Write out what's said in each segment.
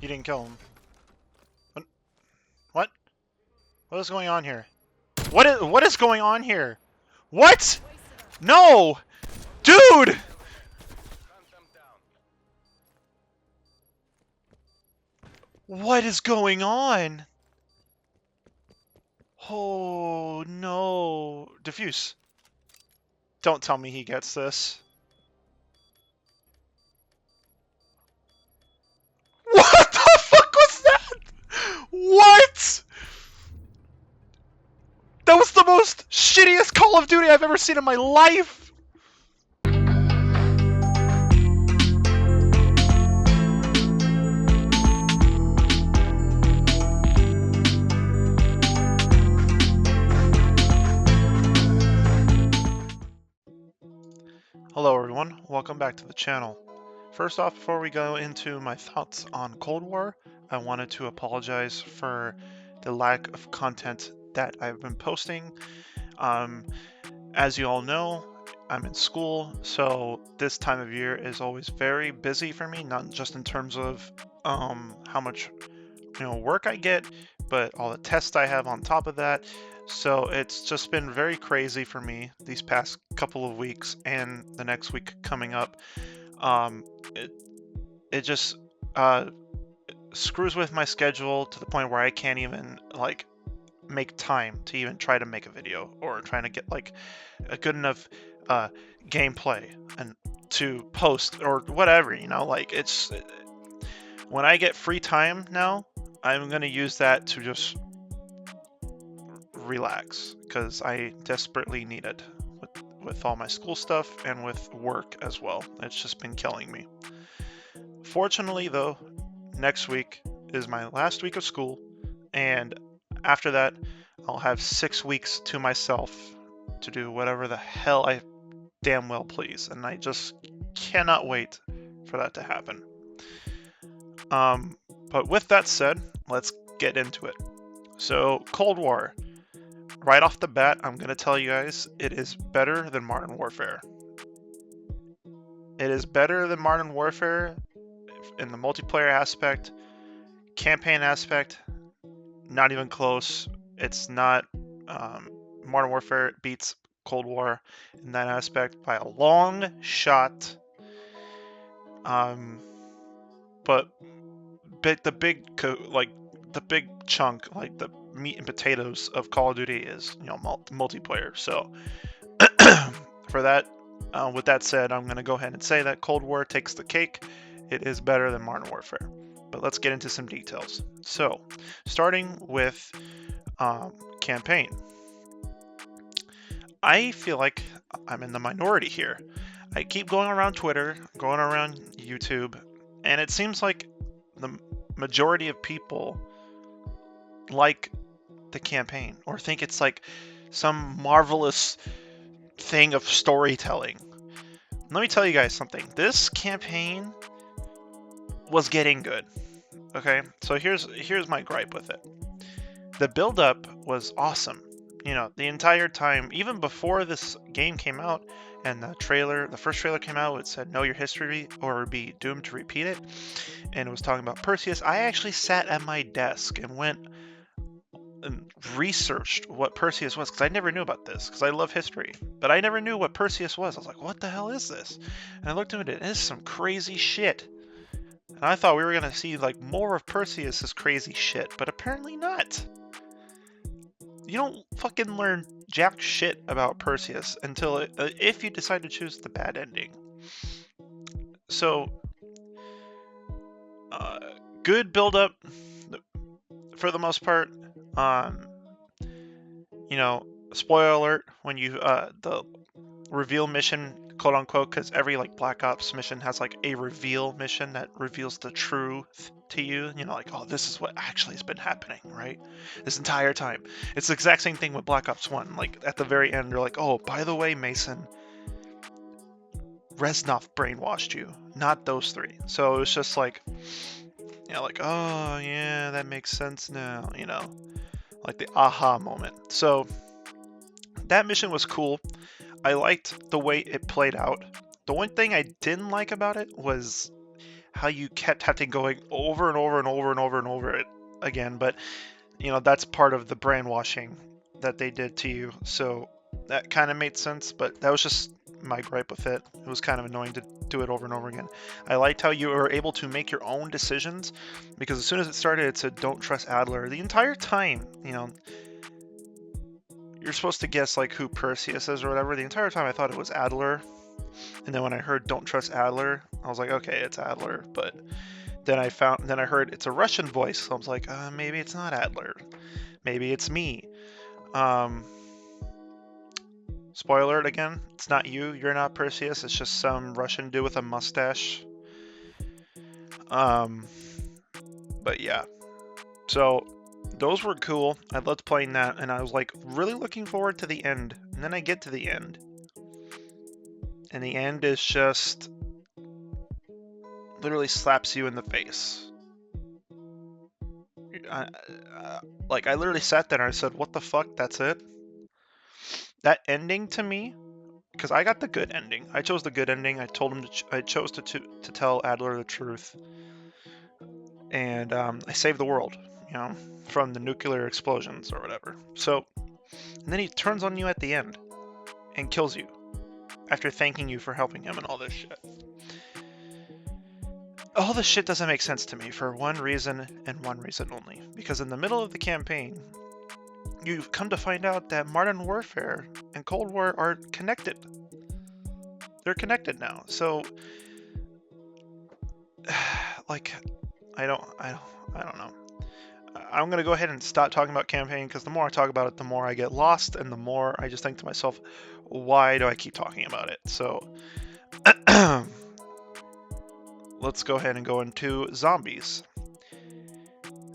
You didn't kill him. What? What is going on here? What is going on here? What? No! Dude! What is going on? Oh no. Diffuse. Don't tell me he gets this. What the fuck was that? What? That was the most shittiest Call of Duty I've ever seen in my life! Hello everyone, welcome back to the channel. First off, before we go into my thoughts on Cold War, I wanted to apologize for the lack of content that I've been posting. As you all know, I'm in school, so this time of year is always very busy for me, not just in terms of how much work I get, but all the tests I have on top of that. So it's just been very crazy for me these past couple of weeks and the next week coming up. It just screws with my schedule to the point where I can't even like make time to even try to make a video or trying to get like a good enough gameplay and to post or whatever, like it's when I get free time now, I'm gonna use that to just relax because I desperately need it with all my school stuff and with work as well. It's just been killing me. Fortunately though, next week is my last week of school, and after that I'll have 6 weeks to myself to do whatever the hell I damn well please, and I just cannot wait for that to happen. But with that said, let's get into it. So Cold War, right off the bat, I'm going to tell you guys, it is better than Modern Warfare. It is better than Modern Warfare in the multiplayer aspect, campaign aspect, not even close. It's not, Modern Warfare beats Cold War in that aspect by a long shot. But the big chunk, like the meat and potatoes of Call of Duty is, multiplayer. So for that, with that said, I'm going to go ahead and say that Cold War takes the cake. It is better than Modern Warfare. But let's get into some details. So, starting with campaign. I feel like I'm in the minority here. I keep going around Twitter, going around YouTube, and it seems like the majority of people like the campaign or think it's like some marvelous thing of storytelling. Let me tell you guys something. This campaign was getting good. Okay, so here's my gripe with it. The build-up was awesome. The entire time, even before this game came out, and the first trailer came out, it said know your history or be doomed to repeat it, and it was talking about Perseus. I actually sat at my desk and went and researched what Perseus was, because I never knew about this, because I love history, but I never knew what Perseus was. I was like, what the hell is this? And I looked into it, and it's some crazy shit. And I thought we were going to see like more of Perseus's crazy shit, but apparently not. You don't fucking learn jack shit about Perseus until if you decide to choose the bad ending. So, good build up for the most part. Spoiler alert when you the reveal mission, quote unquote, because every like Black Ops mission has like a reveal mission that reveals the truth to you. Like, oh, this is what actually has been happening, right? This entire time. It's the exact same thing with Black Ops 1. Like at the very end, you're like, oh, by the way, Mason, Reznov brainwashed you, not those three. So it was just like, like, oh yeah, that makes sense now, like the aha moment. So that mission was cool. I liked the way it played out. The one thing I didn't like about it was how you kept having going over and over and over and over and over it again, but you know, that's part of the brainwashing that they did to you. So that kind of made sense, but that was just my gripe with it. It was kind of annoying to do it over and over again. I liked how you were able to make your own decisions, because as soon as it started, it said, don't trust Adler. The entire time, you know, you're supposed to guess like who Perseus is or whatever. The entire time I thought it was Adler. And then when I heard don't trust Adler, I was like, okay, it's Adler. But then I heard it's a Russian voice. So I was like, maybe it's not Adler. Maybe it's me. Spoiler alert again, it's not you. You're not Perseus. It's just some Russian dude with a mustache. But yeah. So those were cool. I loved playing that, and I was like really looking forward to the end. And then I get to the end, and the end is just literally slaps you in the face. Like I literally sat there and I said, "What the fuck? That's it?" That ending to me, because I got the good ending. I chose the good ending. I told him I chose to tell Adler the truth, and I saved the world, you know, from the nuclear explosions or whatever. So, and then he turns on you at the end and kills you after thanking you for helping him and all this shit. All this shit doesn't make sense to me for one reason and one reason only. Because in the middle of the campaign, you've come to find out that Modern Warfare and Cold War are connected. They're connected now. So, like, I don't know. I'm gonna go ahead and stop talking about campaign, because the more I talk about it, the more I get lost, and the more I just think to myself, why do I keep talking about it? So, let's go ahead and go into zombies.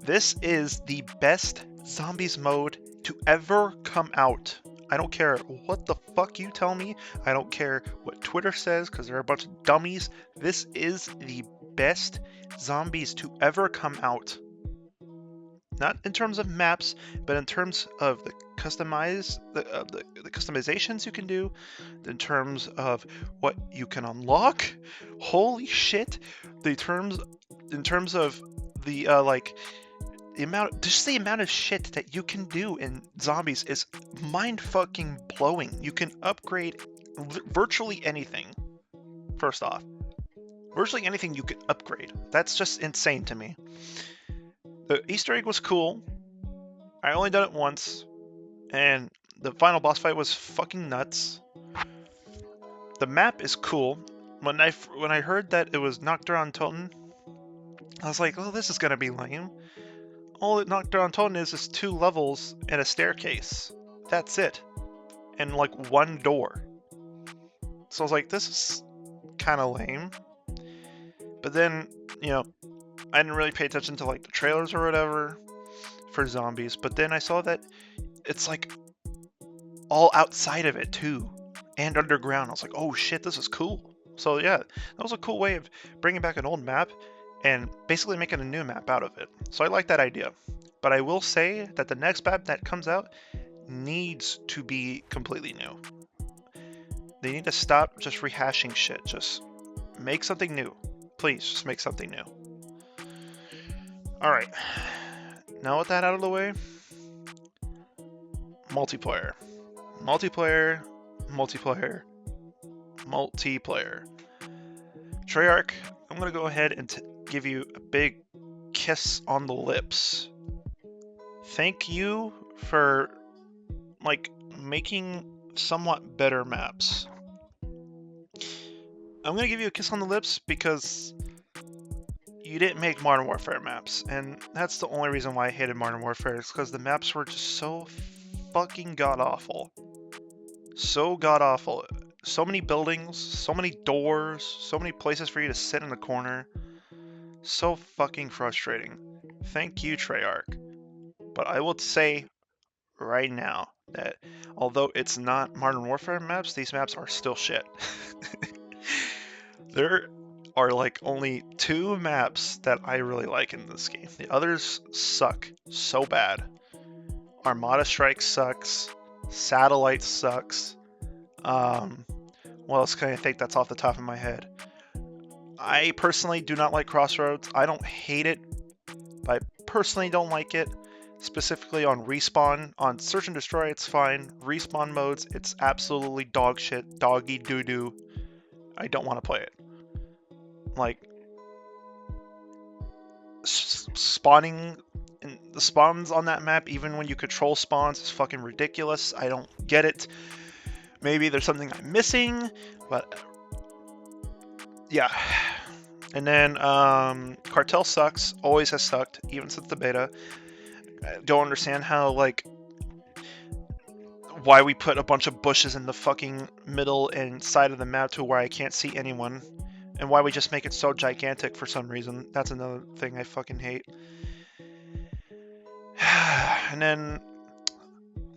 This is the best zombies mode to ever come out. I don't care what the fuck you tell me. I don't care what Twitter says, because they're a bunch of dummies. This is the best zombies to ever come out. Not in terms of maps, but in terms of the customizations you can do, in terms of what you can unlock. Holy shit! In terms of the the amount of shit that you can do in zombies is mind fucking blowing. You can upgrade virtually anything. First off, virtually anything you can upgrade. That's just insane to me. The Easter egg was cool. I only done it once, and the final boss fight was fucking nuts. The map is cool. When I heard that it was Nocturne-on-Toten, I was like, oh, this is gonna be lame. All that Nocturne-on-Toten is 2 levels and a staircase. That's it. And like 1 door. So I was like, this is kind of lame. But then, you know, I didn't really pay attention to like the trailers or whatever for zombies. But then I saw that it's like all outside of it too, and underground. I was like, oh shit, this is cool. So yeah, that was a cool way of bringing back an old map and basically making a new map out of it. So I like that idea. But I will say that the next map that comes out needs to be completely new. They need to stop just rehashing shit. Just make something new. Please, just make something new. Alright. Now with that out of the way, multiplayer. Multiplayer. Treyarch, I'm going to go ahead and give you a big kiss on the lips. Thank you for like making somewhat better maps. I'm going to give you a kiss on the lips because you didn't make Modern Warfare maps, and that's the only reason why I hated Modern Warfare, is because the maps were just so fucking god-awful. So god-awful. So many buildings, so many doors, so many places for you to sit in the corner. So fucking frustrating. Thank you, Treyarch. But I will say right now that although it's not Modern Warfare maps, these maps are still shit. There are like only 2 maps that I really like in this game. The others suck so bad. Armada Strike sucks. Satellite sucks. What else can I think that's off the top of my head? I personally do not like Crossroads. I don't hate it, but I personally don't like it. Specifically on respawn. On search and destroy, it's fine. Respawn modes, it's absolutely dog shit, doggy doo-doo. I don't want to play it. Like, spawning, and the spawns on that map, even when you control spawns, is fucking ridiculous. I don't get it. Maybe there's something I'm missing, but yeah. And then Cartel sucks, always has sucked, even since the beta. I don't understand how, like, why we put a bunch of bushes in the fucking middle and side of the map to where I can't see anyone, and why we just make it so gigantic for some reason. That's another thing I fucking hate. And then,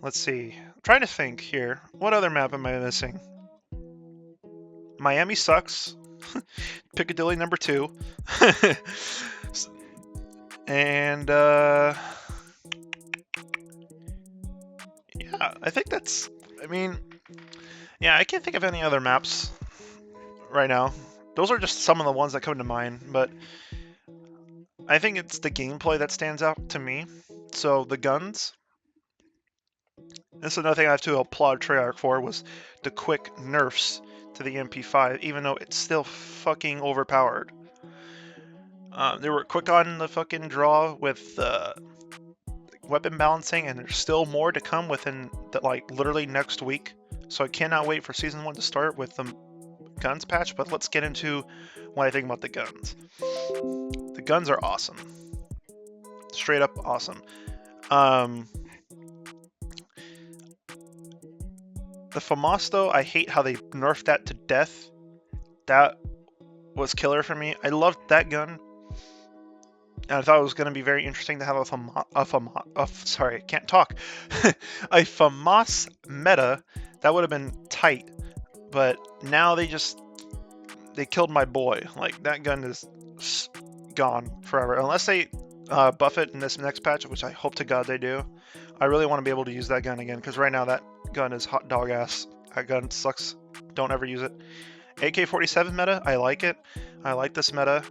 let's see. I'm trying to think here. What other map am I missing? Miami sucks. Piccadilly number 2. And, yeah, I think that's, I mean, yeah, I can't think of any other maps right now. Those are just some of the ones that come to mind, but I think it's the gameplay that stands out to me. So the guns, this is another thing I have to applaud Treyarch for, was the quick nerfs to the MP5, even though it's still fucking overpowered. They were quick on the fucking draw with weapon balancing, and there's still more to come within the, like, literally next week. So I cannot wait for Season 1 to start with the guns patch, but let's get into what I think about the guns. The guns are awesome. Straight up awesome. The FAMAS, though, I hate how they nerfed that to death. That was killer for me. I loved that gun. And I thought it was going to be very interesting to have a FAMAS meta. That would have been tight. But now they killed my boy. Like, that gun is gone forever. Unless they buff it in this next patch, which I hope to God they do. I really want to be able to use that gun again, because right now that gun is hot dog ass. That gun sucks. Don't ever use it. AK-47 meta, I like it. I like this meta.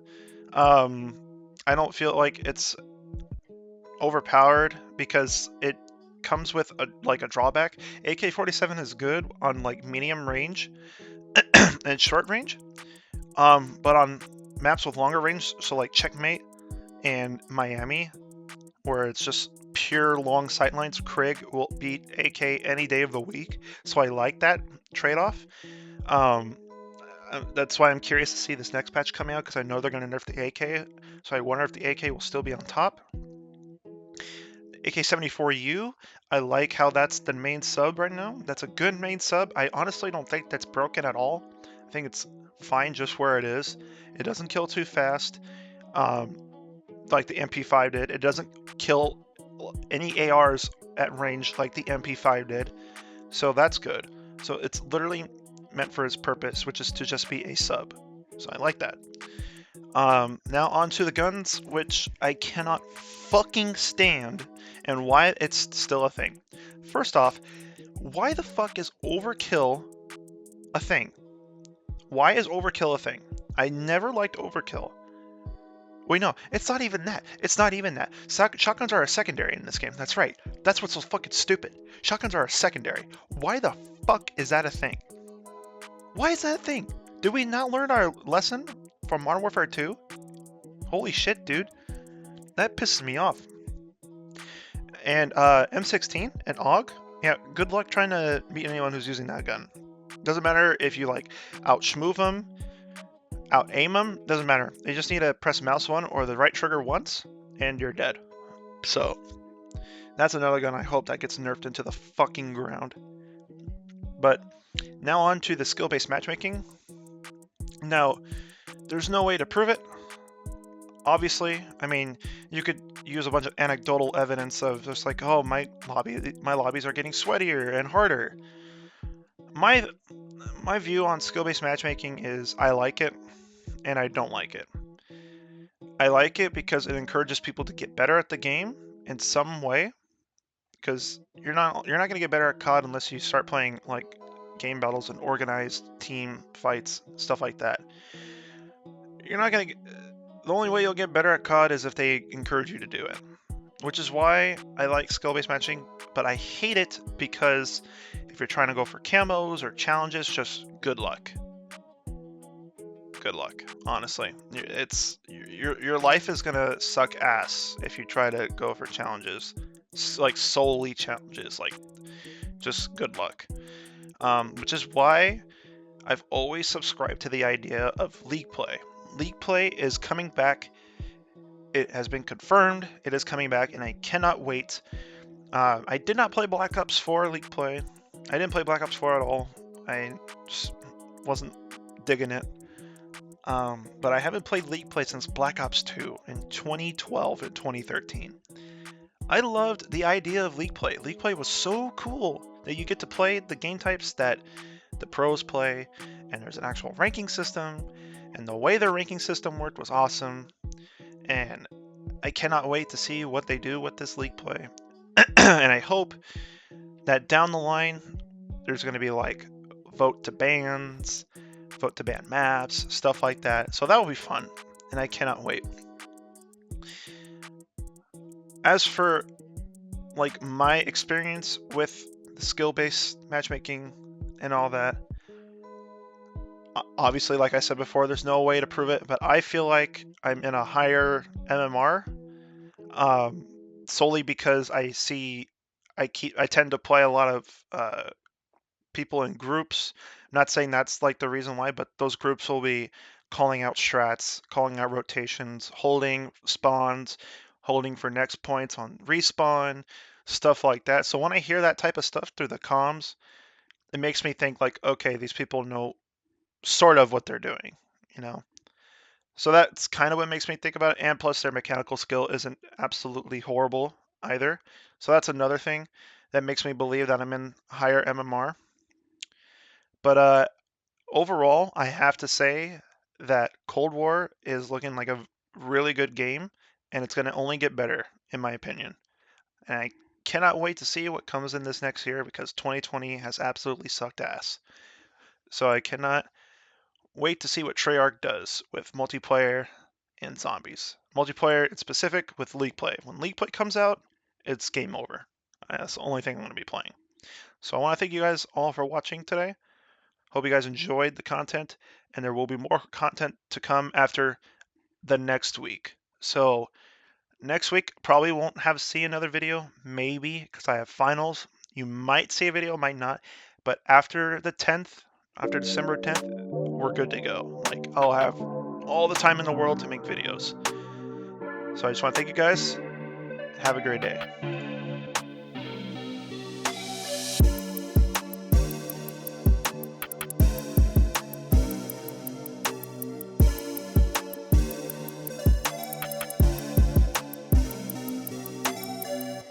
I don't feel like it's overpowered because it comes with a drawback. AK-47 is good on like medium range and short range, but on maps with longer range, so like Checkmate and Miami, where it's just pure long sightlines, Krig will beat AK any day of the week. So I like that trade-off. That's why I'm curious to see this next patch coming out, because I know they're going to nerf the AK. So I wonder if the AK will still be on top. AK-74U, I like how that's the main sub right now. That's a good main sub. I honestly don't think that's broken at all. I think it's fine just where it is. It doesn't kill too fast, like the MP5 did. It doesn't kill any ARs at range like the MP5 did. So that's good. So it's literally meant for its purpose, which is to just be a sub. So I like that. Now on to the guns, which I cannot fucking stand, and why it's still a thing. First off, why the fuck is overkill a thing? Why is overkill a thing? I never liked overkill. Wait, no, it's not even that. It's not even that. Shotguns are a secondary in this game. That's right. That's what's so fucking stupid. Shotguns are a secondary. Why the fuck is that a thing? Why is that a thing? Did we not learn our lesson from Modern Warfare 2? Holy shit, dude. That pisses me off. And M16 and AUG, yeah, good luck trying to beat anyone who's using that gun. Doesn't matter if you like out-schmoove them, out-aim them, doesn't matter. You just need to press mouse 1 or the right trigger once, and you're dead. So, that's another gun I hope that gets nerfed into the fucking ground. But now on to the skill-based matchmaking. Now, there's no way to prove it. Obviously, I mean, you could use a bunch of anecdotal evidence of just like, oh, my lobbies are getting sweatier and harder. My view on skill-based matchmaking is I like it and I don't like it. I like it because it encourages people to get better at the game in some way, because you're not going to get better at COD unless you start playing like game battles and organized team fights, stuff like that. you're not gonna. The only way you'll get better at COD is if they encourage you to do it, which is why I like skill-based matching. But I hate it because if you're trying to go for camos or challenges, just good luck. Good luck. Honestly, it's your life is gonna suck ass if you try to go for challenges, like solely challenges. Like, just good luck. Which is why I've always subscribed to the idea of League Play. League Play is coming back. It has been confirmed. It is coming back, and I cannot wait. I did not play Black Ops 4 League Play. I didn't play Black Ops 4 at all. I just wasn't digging it. But I haven't played League Play since Black Ops 2 in 2012 and 2013. I loved the idea of League Play. League Play was so cool that you get to play the game types that the pros play, and there's an actual ranking system, and the way their ranking system worked was awesome. And I cannot wait to see what they do with this League Play. And I hope that down the line, there's going to be like vote to bans, vote to ban maps, stuff like that. So that will be fun, and I cannot wait. As for like my experience with the skill-based matchmaking and all that, obviously, like I said before, there's no way to prove it, but I feel like I'm in a higher MMR, solely because I tend to play a lot of people in groups. I'm not saying that's like the reason why, but those groups will be calling out strats, calling out rotations, holding spawns, holding for next points on respawn, stuff like that. So when I hear that type of stuff through the comms, it makes me think like, okay, these people know sort of what they're doing, you know? So that's kind of what makes me think about it. And plus their mechanical skill isn't absolutely horrible either. So that's another thing that makes me believe that I'm in higher MMR. But overall, I have to say that Cold War is looking like a really good game, and it's going to only get better, in my opinion. And I cannot wait to see what comes in this next year, because 2020 has absolutely sucked ass. So I cannot wait to see what Treyarch does with multiplayer and zombies. Multiplayer in specific with League Play. When League Play comes out, it's game over. That's the only thing I'm going to be playing. So I want to thank you guys all for watching today. Hope you guys enjoyed the content, and there will be more content to come after the next week. So next week probably won't see another video, maybe because I have finals. You might see a video, might not. But after the 10th, after December 10th, we're good to go. Like, I'll have all the time in the world to make videos. So I just want to thank you guys. Have a great day.